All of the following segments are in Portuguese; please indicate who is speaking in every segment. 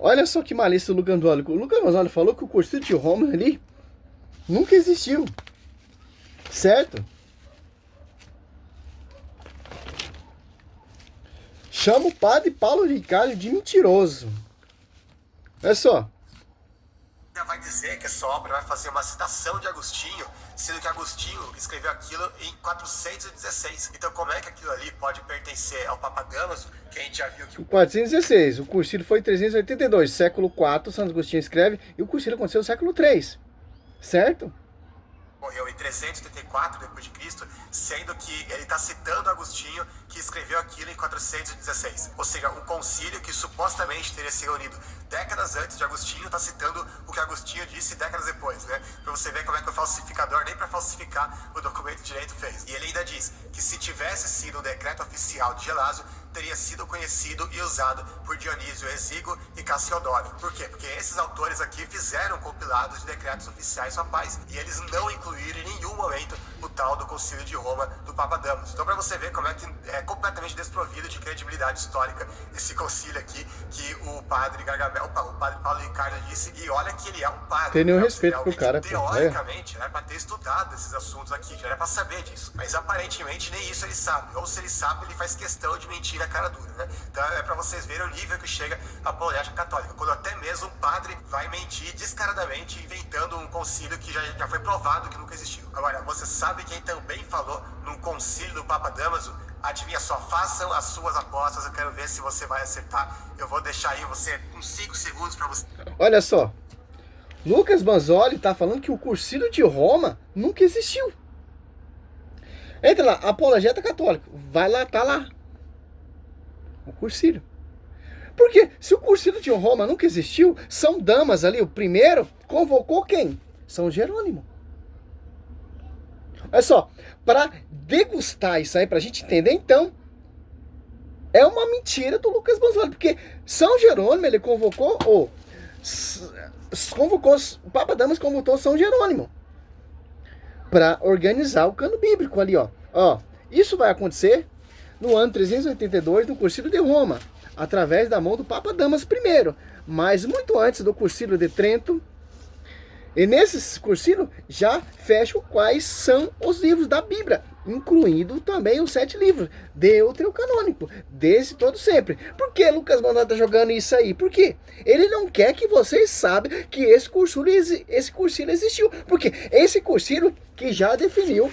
Speaker 1: Olha só que malícia o Lucas Gonzalez. O Lucas Gonzalez falou que o Concílio de Roma ali nunca existiu. Certo? Chama o padre Paulo Ricardo de mentiroso. Olha só.
Speaker 2: Vai dizer que essa obra vai fazer uma citação de Agostinho, sendo que Agostinho escreveu aquilo em 416. Então como é que aquilo ali pode pertencer ao Papa Damaso, que a gente já viu que...
Speaker 1: Em 416, o Concílio foi em 382, século IV, Santo Agostinho escreve, e o Concílio aconteceu no século III, certo?
Speaker 2: Morreu em 384 d.C., sendo que ele está citando Agostinho, que escreveu aquilo em 416. Ou seja, um concílio que supostamente teria se reunido décadas antes de Agostinho, está citando o que Agostinho disse décadas depois, né? Para você ver como é que o falsificador, nem para falsificar o documento de direito fez. E ele ainda diz que se tivesse sido um decreto oficial de Gelásio, teria sido conhecido e usado por Dionísio Exíguo e Cassiodoro. Por quê? Porque esses autores aqui fizeram compilados de decretos oficiais papais e eles não incluíram em nenhum momento o tal do Concílio de Roma do Papa Damaso. Então, para você ver como é que é completamente desprovido de credibilidade histórica esse concílio aqui, que o padre Gargamel, o padre Paulo Ricardo disse, e olha que ele é um padre.
Speaker 1: Tem nenhum
Speaker 2: né?
Speaker 1: respeito pro cara, pô.
Speaker 2: Teoricamente, era para ter estudado esses assuntos aqui, já era para saber disso. Mas aparentemente nem isso ele sabe. Ou se ele sabe, ele faz questão de mentir na cara dura, né? Então é para vocês verem o nível que chega a apologética católica, quando até mesmo um padre vai mentir descaradamente, inventando um concílio que já foi provado que nunca existiu. Agora, você sabe quem também falou num concílio do Papa Damaso? Adivinha só, façam as suas apostas, eu quero ver se você vai acertar. Eu vou deixar aí você uns 5 segundos para você.
Speaker 1: Olha só, Lucas Banzoli tá falando que o Concílio de Roma nunca existiu. Entra lá, Apologeta Católico, vai lá, tá lá. O Concílio. Porque se o Concílio de Roma nunca existiu, São Damas ali, o primeiro, convocou quem? São Jerônimo. Olha só, para degustar isso aí, pra gente entender, então, é uma mentira do Lucas Banzoli, porque São Jerônimo, ele convocou, o Papa Damaso convocou São Jerônimo para organizar o cano bíblico ali, ó. Isso vai acontecer no ano 382 do Concílio de Roma, através da mão do Papa Damaso I, mas muito antes do Concílio de Trento. E nesse concílio já fecham quais são os livros da Bíblia, incluindo também os 7 livros deuterocanônico, desde todo sempre. Por que Lucas Banzoli está jogando isso aí? Por quê? Ele não quer que vocês saibam que esse concílio existiu. Porque esse concílio que já definiu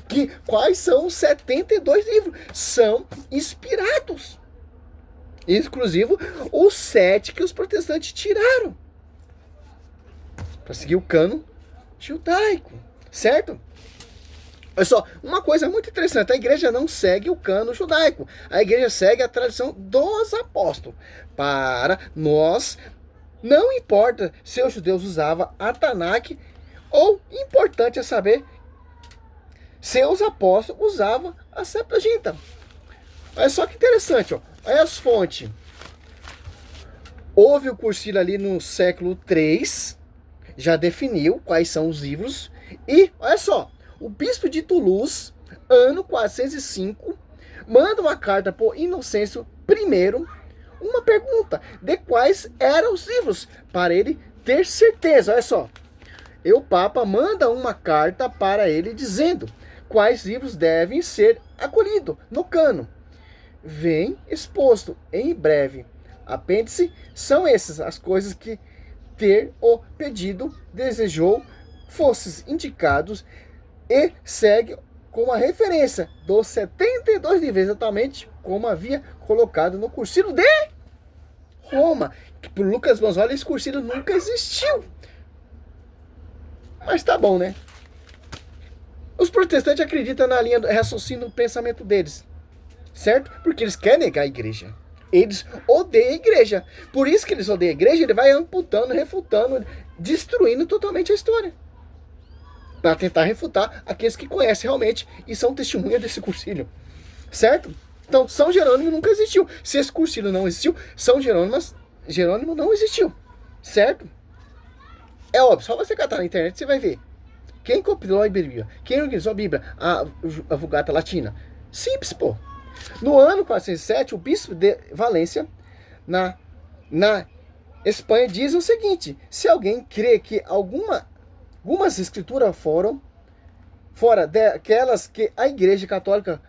Speaker 1: que quais são os 72 livros são inspirados. Inclusive os 7 que os protestantes tiraram para seguir o cano judaico, certo? Olha só, uma coisa muito interessante, a igreja não segue o cano judaico, a igreja segue a tradição dos apóstolos. Para nós, não importa se os judeus usavam a Tanakh, ou importante é saber se os apóstolos usavam a Septuaginta. Olha só que interessante, ó. Olha as fontes. Houve o concílio ali no século III, já definiu quais são os livros. E, olha só, o bispo de Toulouse, ano 405, manda uma carta por Inocêncio I, uma pergunta de quais eram os livros, para ele ter certeza. Olha só, e o Papa manda uma carta para ele dizendo quais livros devem ser acolhidos no cano. Vem exposto em breve. Apêndice são essas as coisas que ter o pedido desejou fosses indicados e segue com a referência dos 72 livros, exatamente como havia colocado no Concílio de Roma. Que por Lucas Banzoli esse concílio nunca existiu. Mas tá bom, né? Os protestantes acreditam na linha do raciocínio do pensamento deles, certo? Porque eles querem negar a igreja. Eles odeiam a igreja. Por isso que eles odeiam a igreja, ele vai amputando, refutando, destruindo totalmente a história. Para tentar refutar aqueles que conhecem realmente e são testemunhas desse concílio. Certo? Então, São Jerônimo nunca existiu. Se esse concílio não existiu, São Jerônimo não existiu. Certo? É óbvio, só você catar na internet você vai ver. Quem compilou a Bíblia? Quem organizou a Bíblia? A Vulgata Latina? Simples, pô. No ano 407, o bispo de Valência, na Espanha diz o seguinte: se alguém crê que algumas escrituras foram fora daquelas que a Igreja Católica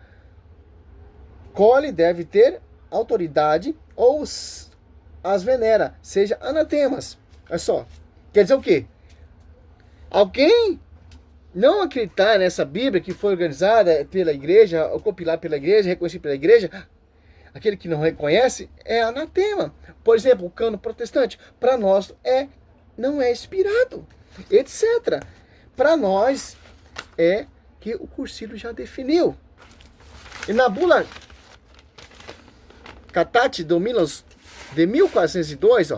Speaker 1: colhe, deve ter autoridade ou as venera, seja anatemas. Olha só. Quer dizer o quê? Alguém não acreditar nessa Bíblia que foi organizada pela igreja, ou compilada pela igreja, reconhecida pela igreja, aquele que não reconhece é anatema. Por exemplo, o cano protestante, para nós não é inspirado, etc. Para nós é que o Concílio já definiu. E na bula Catate Dominus de 1402,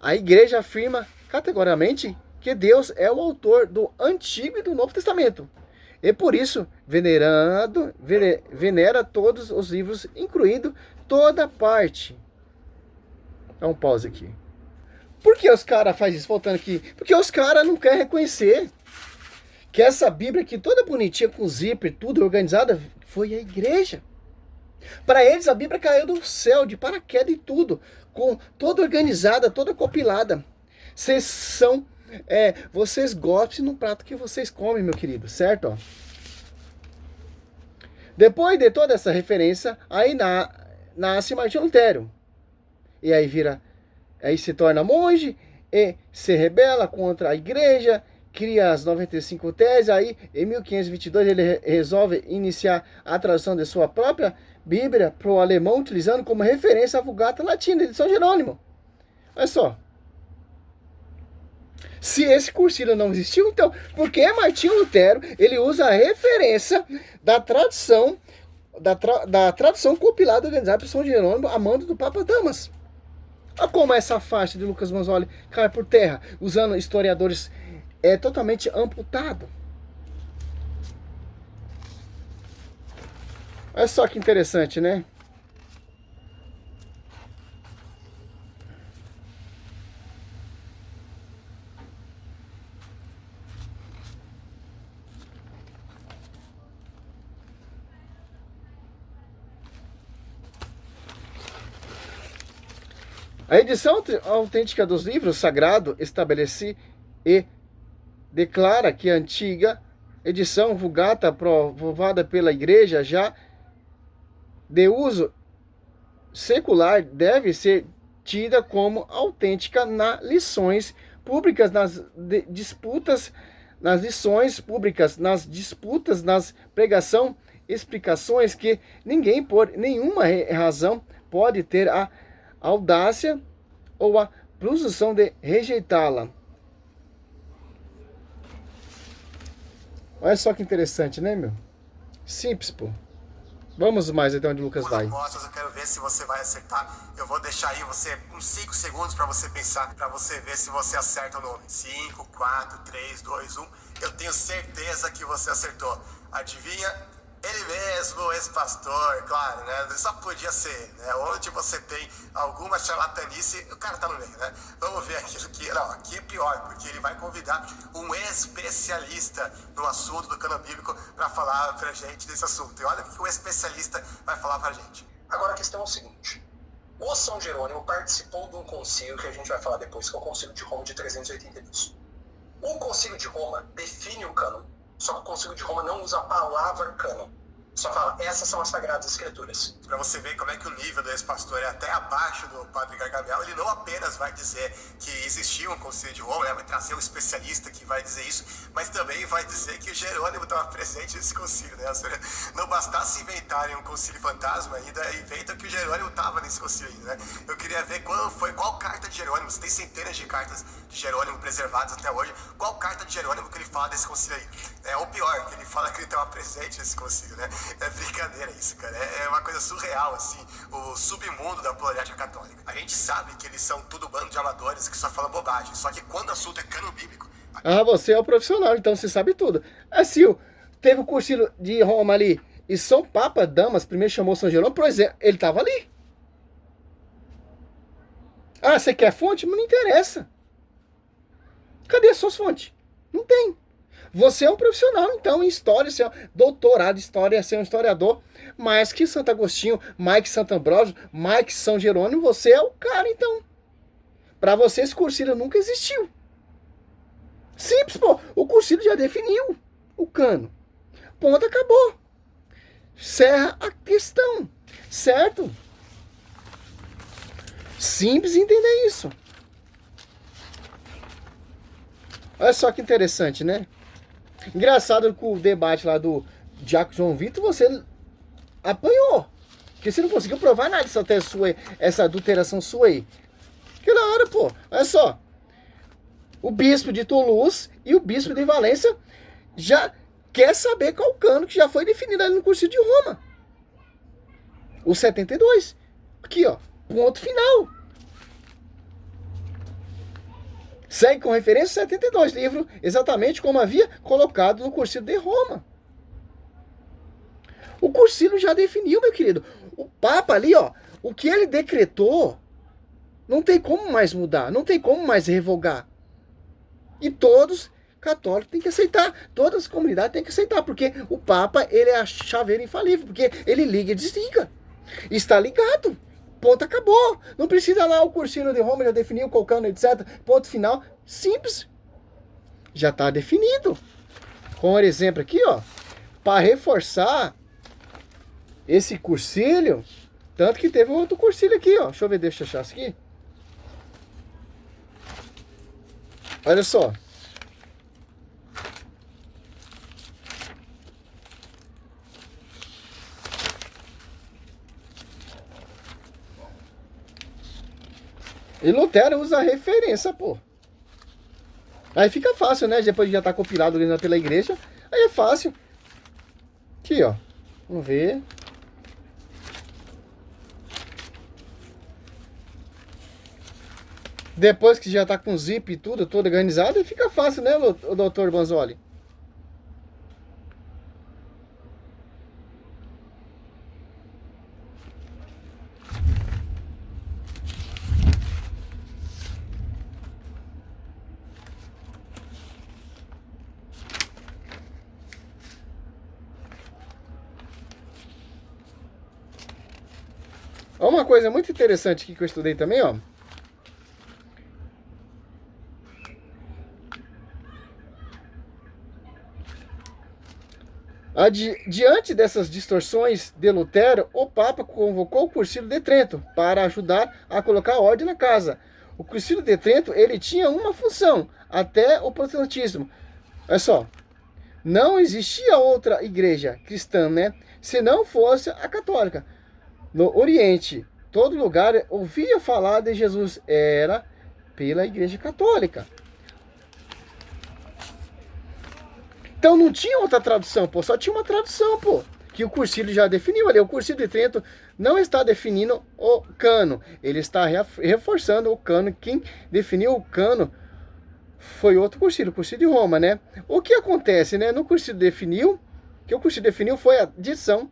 Speaker 1: a igreja afirma categoricamente que Deus é o autor do Antigo e do Novo Testamento. E por isso, venera todos os livros, incluindo toda parte. Dá um pause aqui. Por que os caras fazem isso, voltando aqui? Porque os caras não querem reconhecer que essa Bíblia aqui, toda bonitinha, com zíper, tudo organizada, foi a igreja. Para eles, a Bíblia caiu do céu, de paraquedas e tudo, com toda organizada, toda compilada. Vocês gostam no prato que vocês comem, meu querido, certo? Depois de toda essa referência, aí nasce Martinho Lutero. E aí se torna monge e se rebela contra a igreja, cria as 95 teses. Aí, em 1522, ele resolve iniciar a tradução de sua própria Bíblia para o alemão, utilizando como referência a Vulgata Latina de São Jerônimo. Olha só. Se esse concílio não existiu, então, por que Martinho Lutero ele usa a referência da tradução compilada e organizada por São Jerônimo a mando do Papa Damas? Olha como essa faixa de Lucas Manzoli cai por terra, usando historiadores totalmente amputado. Olha só que interessante, né? A edição autêntica dos livros sagrados estabelece e declara que a antiga edição Vulgata, aprovada pela Igreja já de uso secular, deve ser tida como autêntica nas lições públicas, nas disputas, nas lições públicas, nas disputas, nas pregação, explicações que ninguém por nenhuma razão pode ter a audácia ou a presunção de rejeitá-la. Olha só que interessante, né, meu? Simples, pô. Vamos mais até onde o Lucas vai.
Speaker 2: Eu quero ver se você vai acertar. Eu vou deixar aí uns 5 segundos para você pensar, para você ver se você acerta o nome. 5, 4, 3, 2, 1. Eu tenho certeza que você acertou. Adivinha? Ele mesmo, esse pastor, claro, né? Só podia ser, né? Onde você tem alguma charlatanice, o cara tá no meio, né? Vamos ver aquilo que... Não, aqui é pior, porque ele vai convidar um especialista no assunto do cano bíblico para falar pra gente desse assunto. E olha o que o especialista vai falar pra gente.
Speaker 3: Agora a questão é o seguinte. O São Jerônimo participou de um concílio que a gente vai falar depois, que é o Concílio de Roma de 382. O Concílio de Roma define o cânon. Só que o Concílio de Roma não usa a palavra cânon. Só fala, essas são as Sagradas Escrituras.
Speaker 2: Para você ver como é que o nível do ex-pastor é até abaixo do padre Gargamel, ele não apenas vai dizer que existia um Concílio de Roma, né, vai trazer um especialista que vai dizer isso, mas também vai dizer que o Jerônimo estava presente nesse concílio. Né? Não bastasse inventarem um concílio fantasma, ainda inventam que o Jerônimo estava nesse concílio. Né? Eu queria ver qual carta de Jerônimo, tem centenas de cartas de Jerônimo preservadas até hoje, qual carta de Jerônimo que ele fala desse concílio aí. Ou pior, que ele fala que ele estava presente nesse concílio, né? É brincadeira isso, cara. É uma coisa surreal, assim, o submundo da apologética católica. A gente sabe que eles são tudo bando de amadores que só falam bobagem, só que quando o assunto é cano bíblico...
Speaker 1: Ah, você é o profissional, então você sabe tudo. Assim, teve o concílio de Roma ali, e São Papa Damas primeiro chamou São Jerônimo, por exemplo, ele estava ali. Ah, você quer fonte? Mas não interessa. Cadê as suas fontes? Não tem. Você é um profissional, então, em história, você é um doutorado em história, você é um historiador, mais que Santo Agostinho, mais que Santo Ambrósio, mais que São Jerônimo, você é o cara, então. Para você, esse cursilho nunca existiu. Simples, pô. O cursilho já definiu o cano. Ponto, acabou. Encerra a questão. Certo? Simples entender isso. Olha só que interessante, né? Engraçado que o debate lá do Diácono João Vitor, você apanhou. Porque você não conseguiu provar nada essa adulteração sua aí. Aquela hora, pô. Olha só. O bispo de Toulouse e o bispo de Valência já quer saber qual cano que já foi definido ali no Concílio de Roma. O 72. Aqui, ó. Ponto final. Segue com referência 72, livro exatamente como havia colocado no Concílio de Roma. O Concílio já definiu, meu querido. O Papa ali, ó, o que ele decretou, não tem como mais mudar, não tem como mais revogar. E todos católicos têm que aceitar, todas as comunidades têm que aceitar, porque o Papa, ele é a chaveira infalível, porque ele liga e desliga. Está ligado. Ponto, acabou. Não precisa lá o Concílio de Roma já definiu, colocando, etc. Ponto final. Simples. Já está definido. Com exemplo aqui, ó. Para reforçar esse cursilho, tanto que teve outro cursilho aqui, ó. Deixa eu ver, deixa eu achar isso aqui. Olha só. E Lutero usa a referência, pô. Aí fica fácil, né? Depois de já tá compilado pela igreja. Aí é fácil. Aqui, ó. Vamos ver. Depois que já tá com zip e tudo organizado, aí fica fácil, né, o doutor Banzoli? Uma coisa muito interessante aqui que eu estudei também, ó. Diante dessas distorções de Lutero, o Papa convocou o Concílio de Trento para ajudar a colocar ordem na casa. O Concílio de Trento, ele tinha uma função, até o protestantismo. Olha só, não existia outra igreja cristã, né? Se não fosse a católica. No Oriente, todo lugar ouvia falar de Jesus, era pela igreja católica. Então não tinha outra tradução, pô, só tinha uma tradução, pô, que o Concílio já definiu ali. O Concílio de Trento não está definindo o cano, ele está reforçando o cano. Quem definiu o cano foi outro concílio, o Concílio de Roma, né? O que acontece, né? No Concílio definiu, que o Concílio definiu foi a adição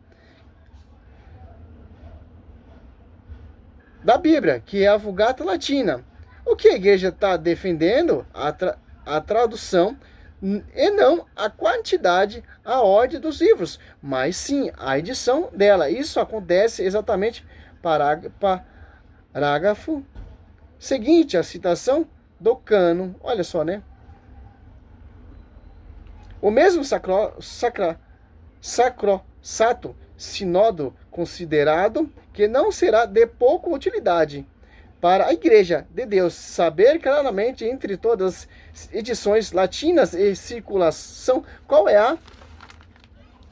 Speaker 1: da Bíblia, que é a Vulgata Latina. O que a igreja está defendendo? A tradução, e não a quantidade, a ordem dos livros, mas sim a edição dela. Isso acontece exatamente parágrafo seguinte, a citação do cânon. Olha só, né? O mesmo sacrosanto sínodo considerado que não será de pouca utilidade para a Igreja de Deus saber claramente entre todas as edições latinas e circulação qual é a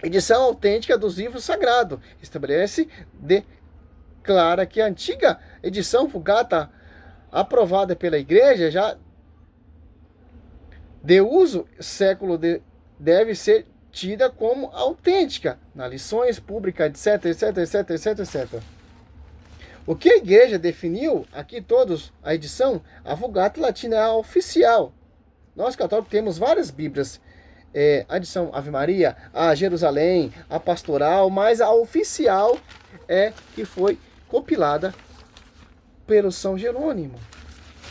Speaker 1: edição autêntica dos livros sagrados. Estabelece, declara que a antiga edição Vulgata aprovada pela Igreja já de uso século deve ser tida como autêntica nas lições públicas, etc. O que a igreja definiu, aqui todos, a edição, a Vulgata Latina é a oficial. Nós católicos temos várias bíblias, a edição Ave Maria, a Jerusalém, a pastoral, mas a oficial é que foi compilada pelo São Jerônimo,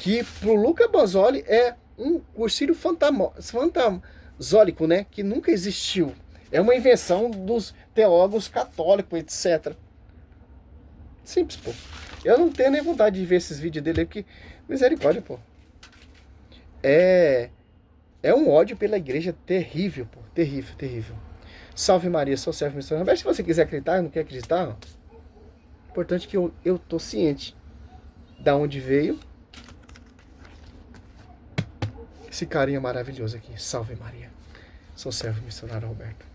Speaker 1: que para o Luca Banzoli é um cursilho fantasólico, né, que nunca existiu. É uma invenção dos teólogos católicos, etc. Simples, pô. Eu não tenho nem vontade de ver esses vídeos dele aí, porque misericórdia, pô. É um ódio pela igreja terrível, pô. Terrível, terrível. Salve Maria, sou servo missionário. Mas se você quiser acreditar, não quer acreditar, ó, importante que eu tô ciente da onde veio esse carinha maravilhoso aqui. Salve Maria. Sou servo missionário Roberto.